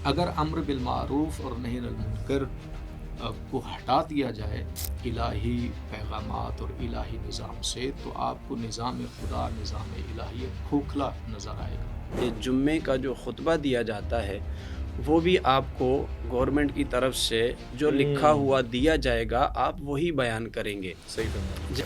اگر امر بالمعروف اور نہی عن المنکر کو ہٹا دیا جائے الہی پیغامات اور الہی نظام سے، تو آپ کو نظام خدا، نظام الہیت کھوکھلا نظر آئے گا۔ یہ جمعے کا جو خطبہ دیا جاتا ہے وہ بھی آپ کو گورنمنٹ کی طرف سے جو لکھا ہوا دیا جائے گا آپ وہی بیان کریں گے۔ صحیح فرمایا۔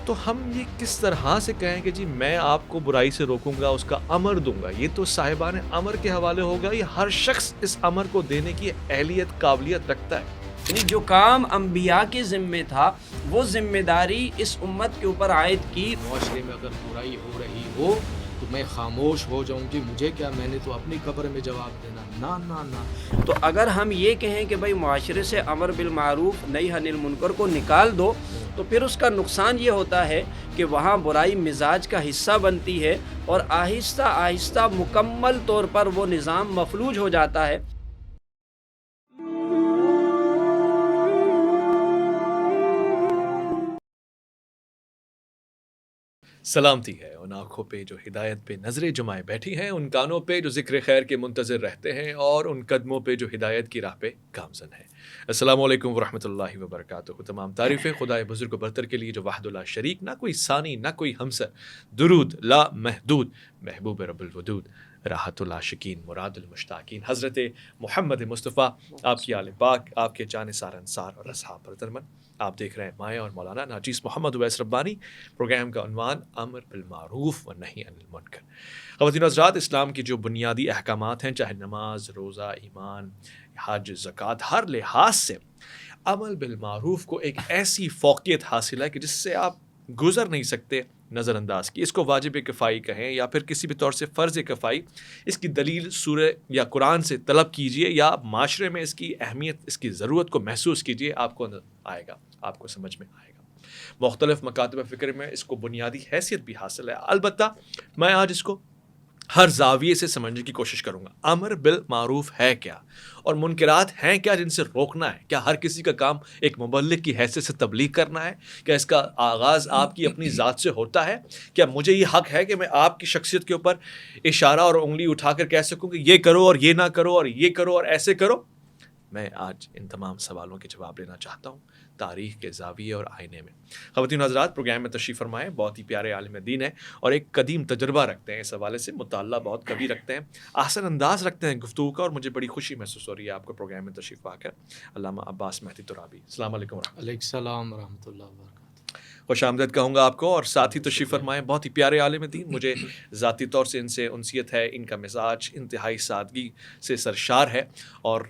تو ہم یہ کس طرح سے کہیں کہ جی میں آپ کو برائی سے روکوں گا، اس کا امر دوں گا؟ یہ تو صاحبان امر کے حوالے ہوگا، یہ ہر شخص اس امر کو دینے کی اہلیت قابلیت رکھتا ہے۔ یعنی جو کام انبیاء کے ذمے تھا وہ ذمہ داری اس امت کے اوپر عائد کی۔ معاشرے میں اگر برائی ہو رہی ہو تو میں خاموش ہو جاؤں گی، مجھے کیا، میں نے تو اپنی قبر میں جواب دینا، نہ نہ نہ۔ تو اگر ہم یہ کہیں کہ بھائی معاشرے سے امر بالمعروف نہی عن المنکر کو نکال دو، تو پھر اس کا نقصان یہ ہوتا ہے کہ وہاں برائی مزاج کا حصہ بنتی ہے اور آہستہ آہستہ مکمل طور پر وہ نظام مفلوج ہو جاتا ہے۔ سلامتی ہے ان آنکھوں پہ جو ہدایت پہ نظریں جمائے بیٹھی ہیں، ان کانوں پہ جو ذکر خیر کے منتظر رہتے ہیں، اور ان قدموں پہ جو ہدایت کی راہ پہ گامزن ہیں۔ السلام علیکم ورحمۃ اللہ وبرکاتہ۔ تمام تعریفیں خدائے بزرگ و برتر کے لیے جو وحدہ لا شریک، نہ کوئی ثانی نہ کوئی ہمسر، درود لا محدود، محبوب رب الودود، راحت العاشقین مراد المشتاقین، حضرت محمد مصطفیٰ، آپ کی آل پاک، آپ کے جانثار انصار اور اصحاب پر درمن۔ آپ دیکھ رہے ہیں مائع اور مولانا ناچیز محمد اویس ربانی۔ پروگرام کا عنوان امر بالمعروف و نہی عن المنکر۔ خواتین و حضرات، اسلام کی جو بنیادی احکامات ہیں، چاہے نماز، روزہ، ایمان، حج، زکوٰۃ، ہر لحاظ سے عمل بالمعروف کو ایک ایسی فوقیت حاصل ہے کہ جس سے آپ گزر نہیں سکتے نظر انداز کی۔ اس کو واجب کفائی کہیں یا پھر کسی بھی طور سے فرض کفائی، اس کی دلیل سورہ یا قرآن سے طلب کیجئے، یا معاشرے میں اس کی اہمیت، اس کی ضرورت کو محسوس کیجئے، آپ کو آئے گا، آپ کو سمجھ میں آئے گا۔ مختلف مکاتب فکر میں اس کو بنیادی حیثیت بھی حاصل ہے، البتہ میں آج اس کو ہر زاویے سے سمجھنے کی کوشش کروں گا۔ امر بالمعروف ہے کیا، اور منکرات ہیں کیا جن سے روکنا ہے؟ کیا ہر کسی کا کام ایک مبلغ کی حیثیت سے تبلیغ کرنا ہے؟ کیا اس کا آغاز آپ کی اپنی ذات سے ہوتا ہے؟ کیا مجھے یہ حق ہے کہ میں آپ کی شخصیت کے اوپر اشارہ اور انگلی اٹھا کر کہہ سکوں کہ یہ کرو اور یہ نہ کرو، اور یہ کرو اور ایسے کرو؟ میں آج ان تمام سوالوں کے جواب لینا چاہتا ہوں تاریخ کے زاویے اور آئینے میں۔ خواتین و حضرات، پروگرام میں تشریف فرمائیں، بہت ہی پیارے عالم دین ہیں اور ایک قدیم تجربہ رکھتے ہیں، اس حوالے سے مطالعہ بہت کبھی رکھتے ہیں، آسن انداز رکھتے ہیں گفتگو کا، اور مجھے بڑی خوشی محسوس ہو رہی ہے آپ کو پروگرام میں تشریف پا کر۔ علامہ عباس مہدی ترابی، السلام علیکم ورحمۃ اللہ۔ علیکم السلام ورحمۃ اللہ وبرکاتہ۔ خوش آمدید کہوں گا آپ کو، اور ساتھ ہی تشریف فرمائیں بہت ہی پیارے عالم دین، مجھے ذاتی طور سے ان سے انسیت ہے، ان کا مزاج انتہائی سادگی سے سرشار ہے، اور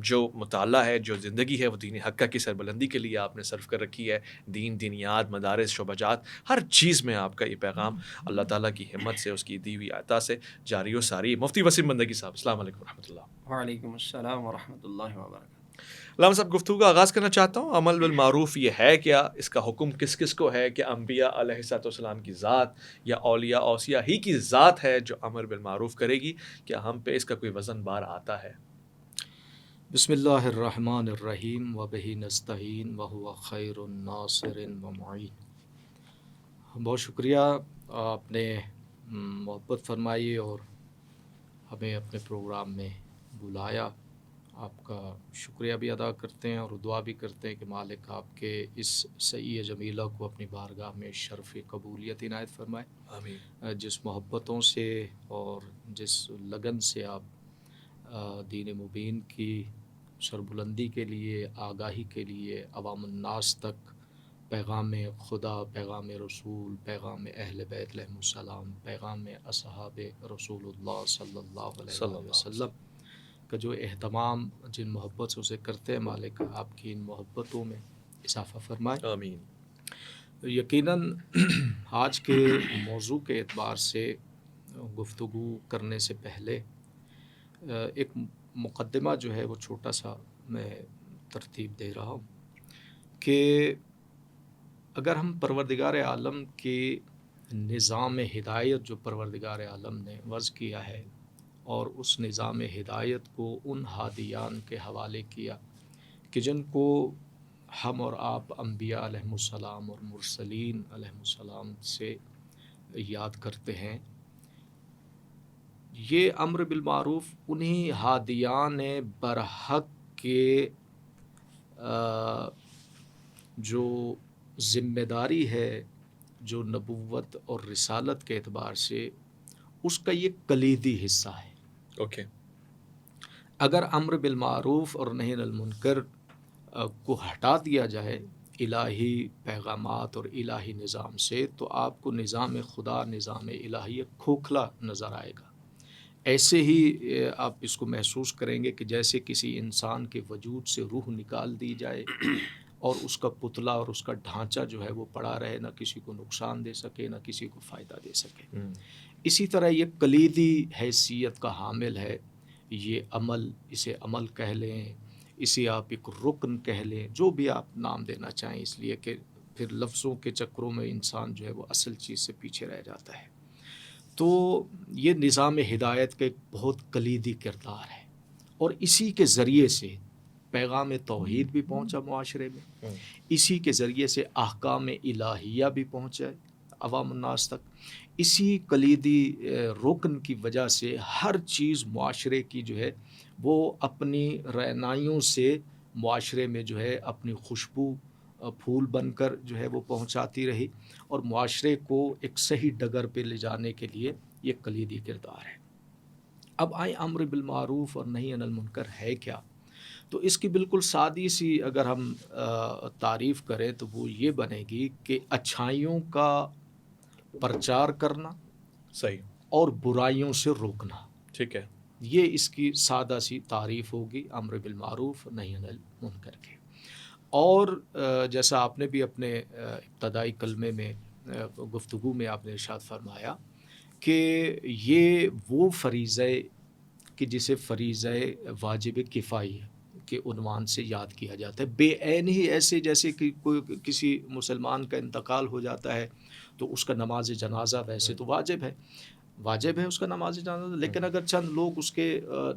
جو مطالعہ ہے، جو زندگی ہے، وہ دین حقہ کی سربلندی کے لیے آپ نے صرف کر رکھی ہے۔ دین، دینیات، مدارس، شعبجات، ہر چیز میں آپ کا یہ پیغام اللہ تعالیٰ کی ہمت سے، اس کی دی ہوئی عطا سے جاری و ساری۔ مفتی وسیم بندگی صاحب، السلام علیکم ورحمۃ اللہ۔ وعلیکم السلام ورحمۃ اللہ وبرکاتہ۔ علامہ صاحب، گفتگو کا آغاز کرنا چاہتا ہوں۔ عمل بالمعروف یہ ہے کیا؟ اس کا حکم کس کس کو ہے؟ کہ انبیاء علیہ الصلوۃ والسلام کی ذات، یا اولیاء اوصیاء ہی کی ذات ہے جو امر بالمعروف کرے گی؟ کیا ہم پہ اس کا کوئی وزن بار آتا ہے؟ بسم اللہ الرحمن الرحیم وبہ نستعین وہو خیر الناصر ومعین۔ بہت شکریہ، آپ نے محبت فرمائی اور ہمیں اپنے پروگرام میں بلایا۔ آپ کا شکریہ بھی ادا کرتے ہیں اور دعا بھی کرتے ہیں کہ مالک آپ کے اس سعی جمیلہ کو اپنی بارگاہ میں شرف قبولیت عنایت فرمائے۔ آمین۔ جس محبتوں سے اور جس لگن سے آپ دین مبین کی سربلندی کے لیے، آگاہی کے لیے عوام الناس تک پیغام خدا، پیغام رسول، پیغام اہل بیت علیہم السلام، پیغام اصحاب رسول اللہ صلی اللہ علیہ وآلہ وسلم کا جو اہتمام جن محبت سے اسے کرتے ہیں، مالک آپ کی ان محبتوں میں اضافہ فرمائے۔ آمین۔ یقیناً آج کے موضوع کے اعتبار سے گفتگو کرنے سے پہلے ایک مقدمہ جو ہے وہ چھوٹا سا میں ترتیب دے رہا ہوں کہ اگر ہم پروردگار عالم کے نظام ہدایت جو پروردگار عالم نے وضع کیا ہے، اور اس نظام ہدایت کو ان ہادیان کے حوالے کیا کہ جن کو ہم اور آپ انبیاء علیہم السلام اور مرسلین علیہم السلام سے یاد کرتے ہیں، یہ امر بالمعروف انہی ہادیان برحق کے جو ذمہ داری ہے جو نبوت اور رسالت کے اعتبار سے اس کا یہ کلیدی حصہ ہے. اوکے. اگر امر بالمعروف اور نہی عن المنکر کو ہٹا دیا جائے الہی پیغامات اور الہی نظام سے تو آپ کو نظام خدا، نظام الہی کھوکھلا نظر آئے گا. ایسے ہی آپ اس کو محسوس کریں گے کہ جیسے کسی انسان کے وجود سے روح نکال دی جائے اور اس کا پتلا اور اس کا ڈھانچہ جو ہے وہ پڑا رہے، نہ کسی کو نقصان دے سکے نہ کسی کو فائدہ دے سکے. اسی طرح یہ کلیدی حیثیت کا حامل ہے یہ عمل، اسے عمل کہہ لیں، اسے آپ ایک رکن کہہ لیں، جو بھی آپ نام دینا چاہیں، اس لیے کہ پھر لفظوں کے چکروں میں انسان جو ہے وہ اصل چیز سے پیچھے رہ جاتا ہے. تو یہ نظام ہدایت کا ایک بہت کلیدی کردار ہے اور اسی کے ذریعے سے پیغام توحید بھی پہنچا معاشرے میں، اسی کے ذریعے سے احکام الہیہ بھی پہنچا عوام الناس تک. اسی کلیدی رکن کی وجہ سے ہر چیز معاشرے کی جو ہے وہ اپنی رعنائیوں سے معاشرے میں جو ہے اپنی خوشبو پھول بن کر جو ہے وہ پہنچاتی رہی اور معاشرے کو ایک صحیح ڈگر پہ لے جانے کے لیے یہ کلیدی کردار ہے. اب آئیں امر بالمعروف اور نہی عن المنکر ہے کیا؟ تو اس کی بالکل سادی سی اگر ہم تعریف کریں تو وہ یہ بنے گی کہ اچھائیوں کا پرچار کرنا صحیح اور برائیوں سے روکنا. ٹھیک ہے. یہ اس کی سادہ سی تعریف ہوگی امر بالمعروف نہی عن المنکر کی. اور جیسا آپ نے بھی اپنے ابتدائی کلمے میں گفتگو میں آپ نے ارشاد فرمایا کہ یہ وہ فریضہ کہ جسے فریضہ واجب کفائی کے عنوان سے یاد کیا جاتا ہے، بے عین ہی ایسے جیسے کہ کوئی کسی مسلمان کا انتقال ہو جاتا ہے تو اس کا نماز جنازہ ویسے تو واجب ہے اس کا نماز جنازہ، لیکن اگر چند لوگ اس کے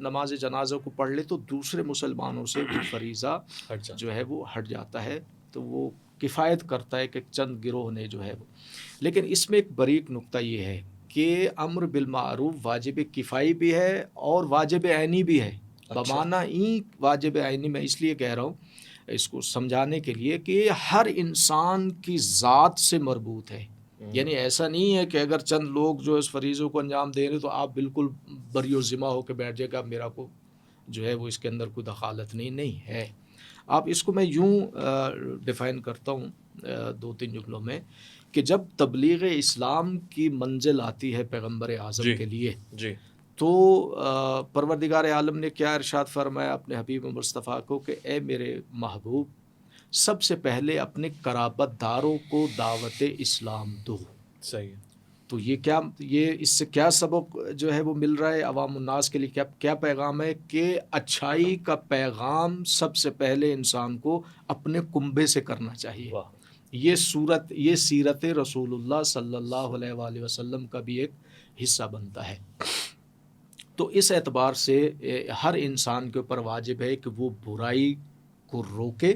نماز جنازہ کو پڑھ لے تو دوسرے مسلمانوں سے وہ فریضہ جو ہے وہ ہٹ جاتا ہے، تو وہ کفایت کرتا ہے کہ چند گروہ نے جو ہے وہ. لیکن اس میں ایک باریک نقطہ یہ ہے کہ امر بالمعروف واجب کفائی بھی ہے اور واجب عینی بھی ہے. بمعنی واجب عینی میں اس لیے کہہ رہا ہوں اس کو سمجھانے کے لیے کہ ہر انسان کی ذات سے مربوط ہے. یعنی ایسا نہیں ہے کہ اگر چند لوگ جو اس فریضوں کو انجام دے رہے تو آپ بالکل بری و ذمہ ہو کے بیٹھ جائے گا میرا کو جو ہے وہ اس کے اندر کوئی دخالت نہیں ہے. آپ اس کو میں یوں ڈیفائن کرتا ہوں 2-3 جملوں میں کہ جب تبلیغ اسلام کی منزل آتی ہے پیغمبر اعظم کے لیے تو پروردگار عالم نے کیا ارشاد فرمایا اپنے حبیب مصطفیٰ کو کہ اے میرے محبوب سب سے پہلے اپنے قرابت داروں کو دعوت اسلام دو. صحیح. تو یہ اس سے کیا سبق جو ہے وہ مل رہا ہے عوام الناس کے لیے؟ کیا پیغام ہے کہ اچھائی کا پیغام سب سے پہلے انسان کو اپنے کنبے سے کرنا چاہیے. یہ سیرت رسول اللہ صلی اللہ علیہ وآلہ وسلم کا بھی ایک حصہ بنتا ہے. تو اس اعتبار سے ہر انسان کے اوپر واجب ہے کہ وہ برائی کو روکے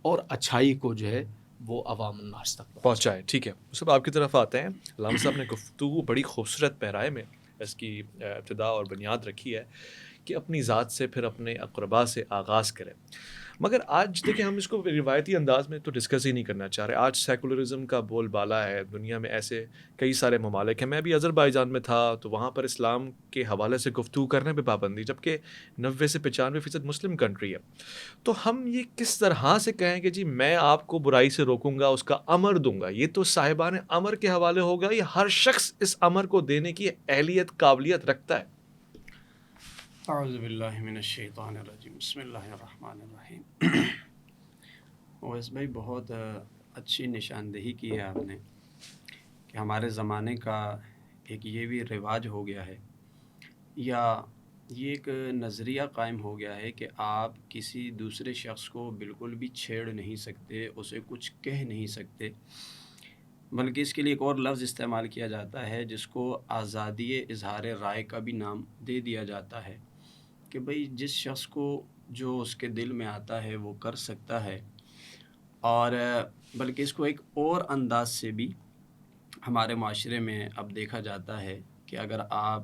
اور اچھائی کو جو ہے وہ عوام الناس تک پہنچائے. ٹھیک ہے. سب آپ کی طرف آتے ہیں. علامہ صاحب نے گفتگو بڑی خوبصورت پیرائے میں اس کی ابتدا اور بنیاد رکھی ہے کہ اپنی ذات سے پھر اپنے اقربا سے آغاز کریں. مگر آج دیکھیں ہم اس کو روایتی انداز میں تو ڈسکس ہی نہیں کرنا چاہ رہے. آج سیکولرزم کا بول بالا ہے دنیا میں، ایسے کئی سارے ممالک ہیں. میں بھی آذربائیجان میں تھا تو وہاں پر اسلام کے حوالے سے گفتگو کرنے پہ پابندی، جبکہ 90 سے 95% مسلم کنٹری ہے. تو ہم یہ کس طرح سے کہیں کہ جی میں آپ کو برائی سے روکوں گا، اس کا امر دوں گا؟ یہ تو صاحبان امر کے حوالے ہوگا، یہ ہر شخص اس امر کو دینے کی اہلیت قابلیت رکھتا ہے. اعوذ باللہ من الشیطان الرجیم بسم اللہ الرحمن الرحیم. اویس بھائی بہت اچھی نشاندہی کی ہے آپ نے کہ ہمارے زمانے کا ایک یہ بھی رواج ہو گیا ہے یا یہ ایک نظریہ قائم ہو گیا ہے کہ آپ کسی دوسرے شخص کو بالکل بھی چھیڑ نہیں سکتے، اسے کچھ کہہ نہیں سکتے، بلکہ اس کے لیے ایک اور لفظ استعمال کیا جاتا ہے جس کو آزادی اظہار رائے کا بھی نام دے دیا جاتا ہے کہ بھئی جس شخص کو جو اس کے دل میں آتا ہے وہ کر سکتا ہے. اور بلکہ اس کو ایک اور انداز سے بھی ہمارے معاشرے میں اب دیکھا جاتا ہے کہ اگر آپ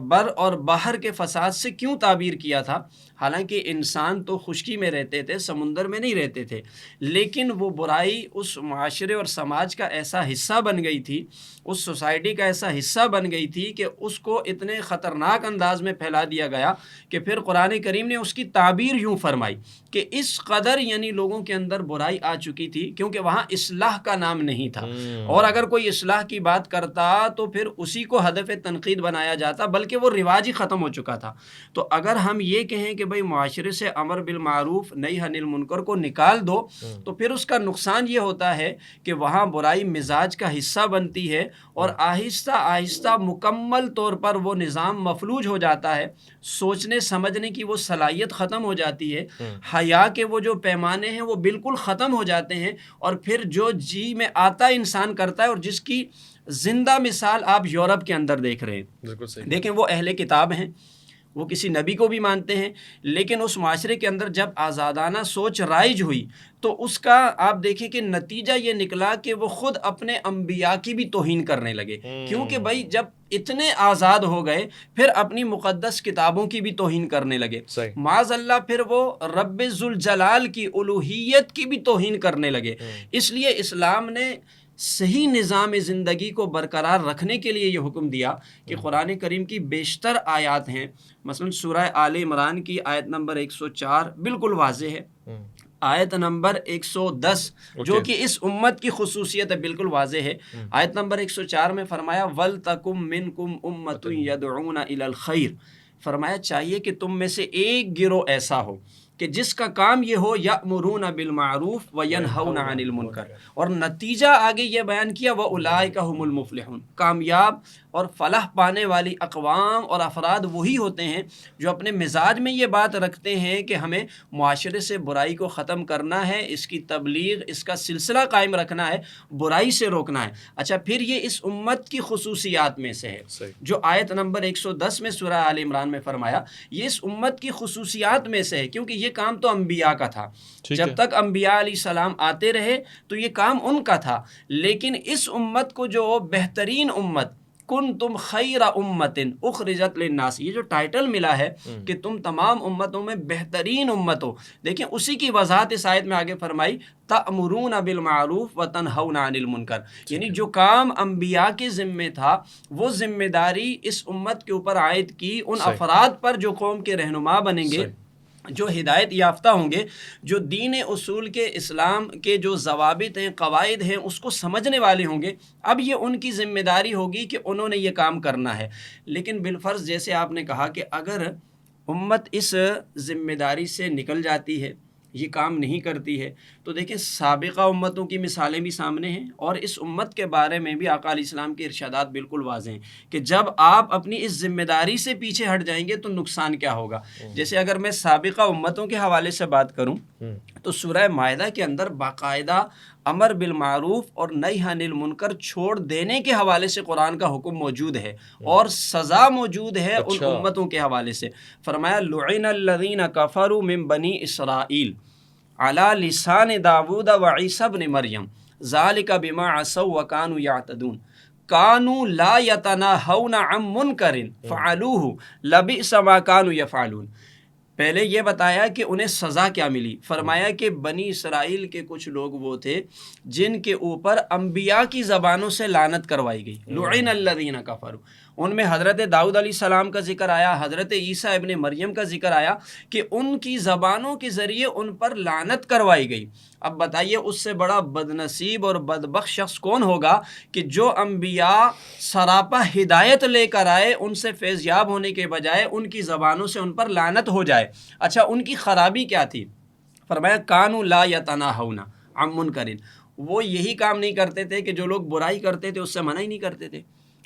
بر اور بحر کے فساد سے کیوں تعبیر کیا تھا؟ حالانکہ انسان تو خشکی میں رہتے تھے، سمندر میں نہیں رہتے تھے، لیکن وہ برائی اس معاشرے اور سماج کا ایسا حصہ بن گئی تھی، اس سوسائٹی کا ایسا حصہ بن گئی تھی کہ اس کو اتنے خطرناک انداز میں پھیلا دیا گیا کہ پھر قرآن کریم نے اس کی تعبیر یوں فرمائی کہ اس قدر یعنی لوگوں کے اندر برائی آ چکی تھی، کیونکہ وہاں اصلاح کا نام نہیں تھا، اور اگر کوئی اصلاح کی بات کرتا تو پھر اسی کو ہدف تنقید بنایا جاتا، بلکہ وہ رواج ہی ختم ہو چکا تھا۔ تو اگر ہم یہ کہیں کہ بھئی معاشرے سے امر بالمعروف نہی عن المنکر کو نکال دو، تو پھر اس کا نقصان یہ ہوتا ہے کہ وہاں برائی مزاج کا حصہ بنتی ہے، اور آہستہ آہستہ مکمل طور پر وہ نظام مفلوج ہو جاتا ہے، سوچنے سمجھنے کی وہ صلاحیت ختم ہو جاتی ہے، حیا کے وہ جو پیمانے ہیں وہ بالکل ختم ہو جاتے ہیں، اور پھر جو جی میں آتا انسان کرتا ہے، اور جس کی زندہ مثال آپ یورپ کے اندر دیکھ رہے ہیں۔ بالکل صحیح۔ دیکھیں وہ اہل کتاب ہیں، وہ کسی نبی کو بھی مانتے ہیں، لیکن اس معاشرے کے اندر جب آزادانہ سوچ رائج ہوئی تو اس کا آپ دیکھیں کہ نتیجہ یہ نکلا کہ وہ خود اپنے انبیاء کی بھی توہین کرنے لگے، کیونکہ بھائی جب اتنے آزاد ہو گئے پھر اپنی مقدس کتابوں کی بھی توہین کرنے لگے، معاذ اللہ پھر وہ رب ذوالجلال کی الوہیت کی بھی توہین کرنے لگے۔ اس لیے اسلام نے صحیح نظام زندگی کو برقرار رکھنے کے لیے یہ حکم دیا کہ قرآن کریم کی بیشتر آیات ہیں، مثلا سورہ آل عمران کی آیت نمبر 104 بالکل واضح ہے، آیت نمبر 110 جو کہ اس امت کی خصوصیت ہے بالکل واضح ہے، آیت نمبر 104 میں فرمایا وَلْتَكُمْ مِنْكُمْ أُمَّةٌ يَدْعُونَ إِلَى الْخَيْرِ، فرمایا چاہیے کہ تم میں سے ایک گروہ ایسا ہو کہ جس کا کام یہ ہو یأمرون بالمعروف وینہون عن المنکر، اور نتیجہ آگے یہ بیان کیا وَأُولَئِكَ هُمُ الْمُفْلِحُونَ، کامیاب اور فلاح پانے والی اقوام اور افراد وہی ہوتے ہیں جو اپنے مزاج میں یہ بات رکھتے ہیں کہ ہمیں معاشرے سے برائی کو ختم کرنا ہے، اس کی تبلیغ، اس کا سلسلہ قائم رکھنا ہے، برائی سے روکنا ہے۔ اچھا پھر یہ اس امت کی خصوصیات میں سے ہے جو آیت نمبر 110 میں سورہ آل عمران میں فرمایا، یہ اس امت کی خصوصیات میں سے ہے، کیونکہ یہ کام تو انبیاء کا تھا، جب تک انبیاء علیہ السلام آتے رہے تو یہ کام ان کا تھا، لیکن اس امت کو جو بہترین امت کنتم خیر امت اخرجت للناس، یہ جو ٹائٹل ملا ہے کہ تم تمام امتوں میں بہترین امت ہو، دیکھیں اسی کی وضاحت اس آیت میں آگے فرمائی تأمرون بالمعروف وتنہون عن المنکر، یعنی جو کام انبیاء کے ذمے تھا وہ ذمہ داری اس امت کے اوپر عائد کی ان افراد پر جو قوم کے رہنما بنیں گے، جو ہدایت یافتہ ہوں گے، جو دین اصول کے اسلام کے جو ضوابط ہیں، قواعد ہیں، اس کو سمجھنے والے ہوں گے۔ اب یہ ان کی ذمہ داری ہوگی کہ انہوں نے یہ کام کرنا ہے، لیکن بالفرض جیسے آپ نے کہا کہ اگر امت اس ذمہ داری سے نکل جاتی ہے، یہ کام نہیں کرتی ہے، تو دیکھیں سابقہ امتوں کی مثالیں بھی سامنے ہیں، اور اس امت کے بارے میں بھی آقا علیہ السلام کے ارشادات بالکل واضح ہیں کہ جب آپ اپنی اس ذمہ داری سے پیچھے ہٹ جائیں گے تو نقصان کیا ہوگا۔ جیسے اگر میں سابقہ امتوں کے حوالے سے بات کروں تو سورہ مائدہ کے اندر باقاعدہ امر بالمعروف اور نہی عن المنکر چھوڑ دینے کے حوالے سے قرآن کا حکم موجود ہے، اور سزا موجود ہے ان امتوں کے حوالے سے۔ فرمایا لعن الذین کفروا من بنی اسرائیل علی لسان داود وعیسی ابن مریم ذالک بما عصوا وکانوا یعتدون کانوا لا یتناہون عن منکر فعلوہ لبئس ما کانوا یفعلون۔ پہلے یہ بتایا کہ انہیں سزا کیا ملی، فرمایا کہ بنی اسرائیل کے کچھ لوگ وہ تھے جن کے اوپر انبیاء کی زبانوں سے لعنت کروائی گئی، لعن الذین کفروا، ان میں حضرت داؤد علیہ السلام کا ذکر آیا، حضرت عیسیٰ ابن مریم کا ذکر آیا کہ ان کی زبانوں کے ذریعے ان پر لعنت کروائی گئی۔ اب بتائیے اس سے بڑا بدنصیب اور بدبخت شخص کون ہوگا کہ جو انبیاء سراپا ہدایت لے کر آئے، ان سے فیض یاب ہونے کے بجائے ان کی زبانوں سے ان پر لعنت ہو جائے۔ اچھا ان کی خرابی کیا تھی؟ فرمایا کانوا لا یتناہون عن منکر، وہ یہی کام نہیں کرتے تھے کہ جو لوگ برائی کرتے تھے اس سے منع ہی نہیں کرتے تھے،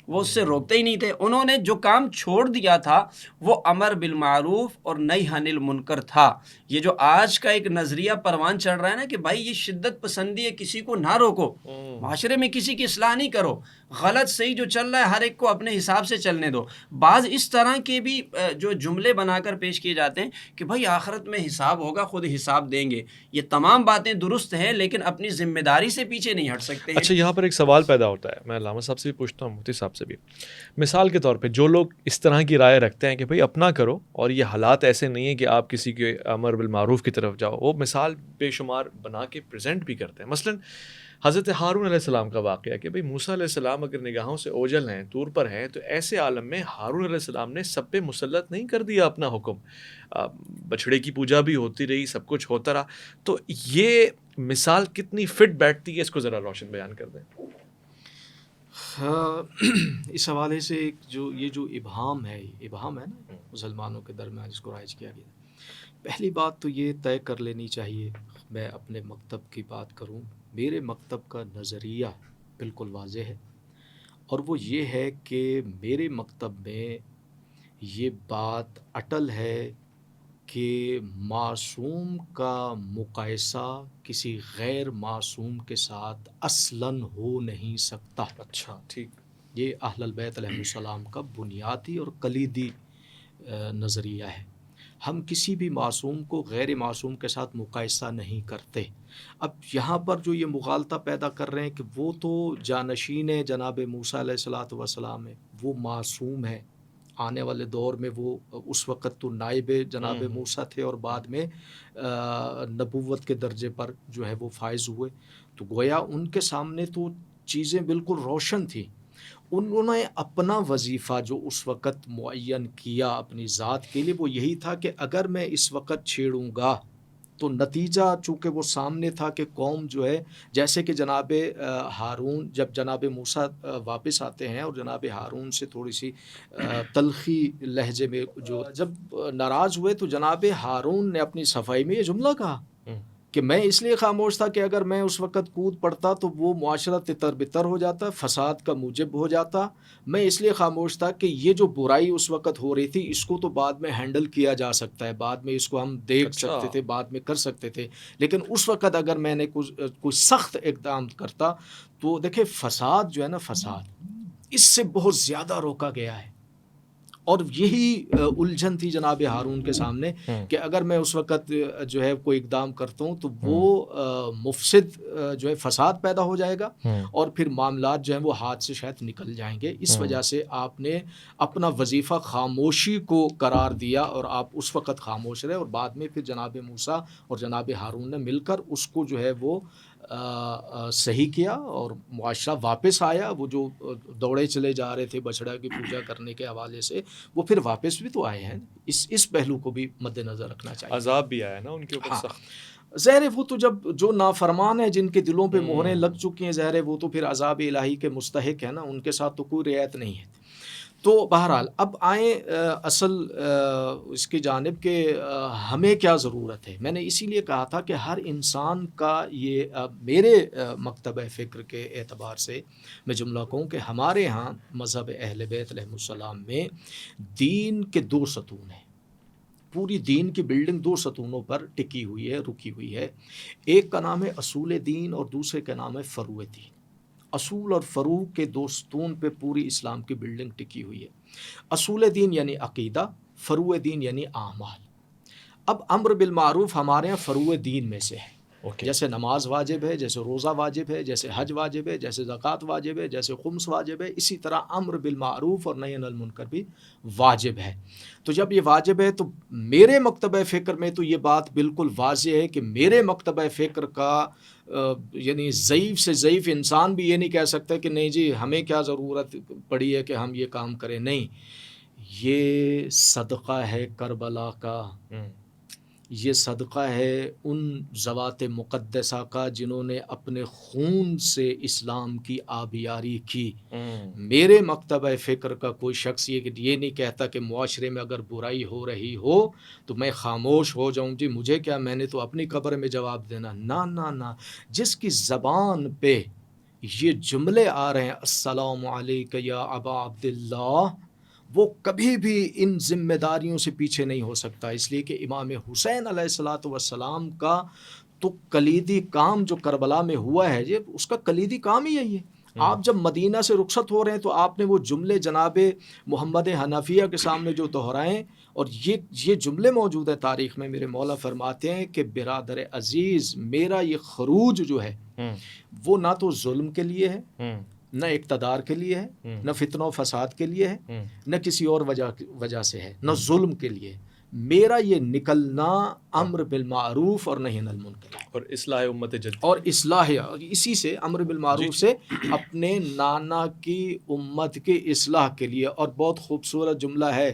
وہ اس سے روکتے ہی نہیں تھے، انہوں نے جو کام چھوڑ دیا تھا وہ امر بالمعروف اور نہی عن المنکر تھا۔ یہ جو آج کا ایک نظریہ پروان چڑھ رہا ہے نا کہ بھائی یہ شدت پسندی ہے، کسی کو نہ روکو، معاشرے میں کسی کی اصلاح نہیں کرو، غلط صحیح جو چل رہا ہے ہر ایک کو اپنے حساب سے چلنے دو۔ بعض اس طرح کے بھی جو جملے بنا کر پیش کیے جاتے ہیں کہ بھائی آخرت میں حساب ہوگا، خود حساب دیں گے، یہ تمام باتیں درست ہیں لیکن اپنی ذمہ داری سے پیچھے نہیں ہٹ سکتے ہیں۔ اچھا یہاں پر ایک سوال پیدا ہوتا ہے، میں علامہ صاحب سے بھی پوچھتا ہوں، مفتی صاحب سے بھی. مثال کے طور پہ جو لوگ اس طرح کی رائے رکھتے ہیں کہ بھئی اپنا کرو اور یہ حالات ایسے نہیں ہیں کہ آپ کسی کے امر بالمعروف کی طرف جاؤ، وہ مثال بے شمار بنا کے پریزنٹ بھی کرتے ہیں. مثلاً حضرت ہارون علیہ السلام کا واقعہ کہ بھئی موسیٰ علیہ السلام اگر نگاہوں سے اوجھل ہیں، طور پر ہیں، تو ایسے عالم میں ہارون علیہ السلام نے سب پہ مسلط نہیں کر دیا اپنا حکم. بچھڑے کی پوجا بھی ہوتی رہی، سب کچھ ہوتا رہا. تو یہ مثال کتنی فٹ بیٹھتی ہے، اس کو ذرا روشن بیان کر دیں. اس حوالے سے یہ جو ابہام ہے نا مسلمانوں کے درمیان جس کو رائج کیا گیا، پہلی بات تو یہ طے کر لینی چاہیے. میں اپنے مکتب کی بات کروں، میرے مکتب کا نظریہ بالکل واضح ہے، اور وہ یہ ہے کہ میرے مکتب میں یہ بات اٹل ہے کہ معصوم کا مقایسہ کسی غیر معصوم کے ساتھ اصلاً ہو نہیں سکتا. اچھا، ٹھیک. یہ اہل البیت علیہ السلام کا بنیادی اور کلیدی نظریہ ہے. ہم کسی بھی معصوم کو غیر معصوم کے ساتھ مقایسہ نہیں کرتے. اب یہاں پر جو یہ مغالطہ پیدا کر رہے ہیں کہ وہ تو جانشین جناب موسیٰ علیہ السلام ہے، وہ معصوم ہے. آنے والے دور میں وہ اس وقت تو نائب جناب موسیٰ تھے اور بعد میں نبوت کے درجے پر جو ہے وہ فائز ہوئے. تو گویا ان کے سامنے تو چیزیں بالکل روشن تھیں. انہوں نے اپنا وظیفہ جو اس وقت معین کیا اپنی ذات کے لیے، وہ یہی تھا کہ اگر میں اس وقت چھیڑوں گا تو نتیجہ چونکہ وہ سامنے تھا کہ قوم جو ہے، جیسے کہ جناب ہارون جب جناب موسیٰ واپس آتے ہیں اور جناب ہارون سے تھوڑی سی تلخی لہجے میں جو جب ناراض ہوئے، تو جناب ہارون نے اپنی صفائی میں یہ جملہ کہا کہ میں اس لیے خاموش تھا کہ اگر میں اس وقت کود پڑتا تو وہ معاشرہ تتر بتر ہو جاتا، فساد کا موجب ہو جاتا. میں اس لیے خاموش تھا کہ یہ جو برائی اس وقت ہو رہی تھی اس کو تو بعد میں ہینڈل کیا جا سکتا ہے، بعد میں اس کو ہم دیکھ سکتے تھے، بعد میں کر سکتے تھے. لیکن اس وقت اگر میں نے کوئی سخت اقدام کرتا تو دیکھیں فساد جو ہے نا، فساد اس سے بہت زیادہ روکا گیا ہے. اور یہی الجھن تھی جناب ہارون کے سامنے کہ اگر میں اس وقت جو ہے کوئی اقدام کرتا ہوں تو وہ مفسد جو ہے فساد پیدا ہو جائے گا اور پھر معاملات جو ہیں وہ ہاتھ سے شاید نکل جائیں گے. اس وجہ سے آپ نے اپنا وظیفہ خاموشی کو قرار دیا اور آپ اس وقت خاموش رہے، اور بعد میں پھر جناب موسیٰ اور جناب ہارون نے مل کر اس کو جو ہے وہ صحیح کیا اور معاشرہ واپس آیا. وہ جو دوڑے چلے جا رہے تھے بچڑا کی پوجا کرنے کے حوالے سے، وہ پھر واپس بھی تو آئے ہیں. اس پہلو کو بھی مد نظر رکھنا چاہیے. عذاب بھی آیا نا ان کے اوپر سخت. ظاہر ہے وہ تو جب جو نافرمان ہیں جن کے دلوں پہ مہریں لگ چکی ہیں، ظاہر ہے وہ تو پھر عذاب الہی کے مستحق ہیں نا، ان کے ساتھ تو کوئی رعایت نہیں ہے. تو بہرحال اب آئیں اصل اس کی جانب کہ ہمیں کیا ضرورت ہے. میں نے اسی لیے کہا تھا کہ ہر انسان کا یہ میرے مکتب فکر کے اعتبار سے میں جملہ کہوں کہ ہمارے ہاں مذہب اہل بیت علیہ السلام میں دین کے 2 ستون ہیں. پوری دین کی بلڈنگ 2 ستونوں پر ٹکی ہوئی ہے، رکی ہوئی ہے. ایک کا نام ہے اصول دین اور دوسرے کا نام ہے فروع دین. اصول اور فروع کے 2 ستون پہ پوری اسلام کی بلڈنگ ٹکی ہوئی ہے. اصول دین یعنی عقیدہ، فروع دین یعنی اعمال. اب امر بالمعروف ہمارے یہاں فروع دین میں سے ہے. جیسے نماز واجب ہے، جیسے روزہ واجب ہے، جیسے حج واجب ہے، جیسے زکوٰۃ واجب ہے، جیسے خمس واجب ہے، اسی طرح امر بالمعروف اور نہی عن المنکر بھی واجب ہے. تو جب یہ واجب ہے تو میرے مکتبہ فکر میں تو یہ بات بالکل واضح ہے کہ میرے مکتبہ فکر کا یعنی ضعیف سے ضعیف انسان بھی یہ نہیں کہہ سکتا کہ نہیں جی ہمیں کیا ضرورت پڑی ہے کہ ہم یہ کام کریں. نہیں، یہ صدقہ ہے کربلا کا، یہ صدقہ ہے ان ذوات مقدسہ کا جنہوں نے اپنے خون سے اسلام کی آبیاری کی. میرے مکتبہ فکر کا کوئی شخص یہ نہیں کہتا کہ معاشرے میں اگر برائی ہو رہی ہو تو میں خاموش ہو جاؤں، جی مجھے کیا، میں نے تو اپنی قبر میں جواب دینا. نہ، جس کی زبان پہ یہ جملے آ رہے ہیں السلام علیک یا ابا عبداللہ، وہ کبھی بھی ان ذمہ داریوں سے پیچھے نہیں ہو سکتا. اس لیے کہ امام حسین علیہ السلام کا تو کلیدی کام جو کربلا میں ہوا ہے، یہ اس کا کلیدی کام ہی یہی ہے. آپ جب مدینہ سے رخصت ہو رہے ہیں تو آپ نے وہ جملے جناب محمد حنفیہ کے سامنے جو دہرائیں، اور یہ جملے موجود ہیں تاریخ میں. میرے مولا فرماتے ہیں کہ برادر عزیز، میرا یہ خروج جو ہے وہ نہ تو ظلم کے لیے ہے نہ اقتدار کے لیے ہے، نہ فتنہ و فساد کے لیے ہے، نہ کسی اور وجہ سے ہے، نہ ظلم کے لیے. میرا یہ نکلنا امر بالمعروف اور نہی عن المنکر اور اصلاح امت جد اور اصلاح، اسی سے امر بالمعروف سے اپنے نانا کی امت کی اصلاح کے لیے. اور بہت خوبصورت جملہ ہے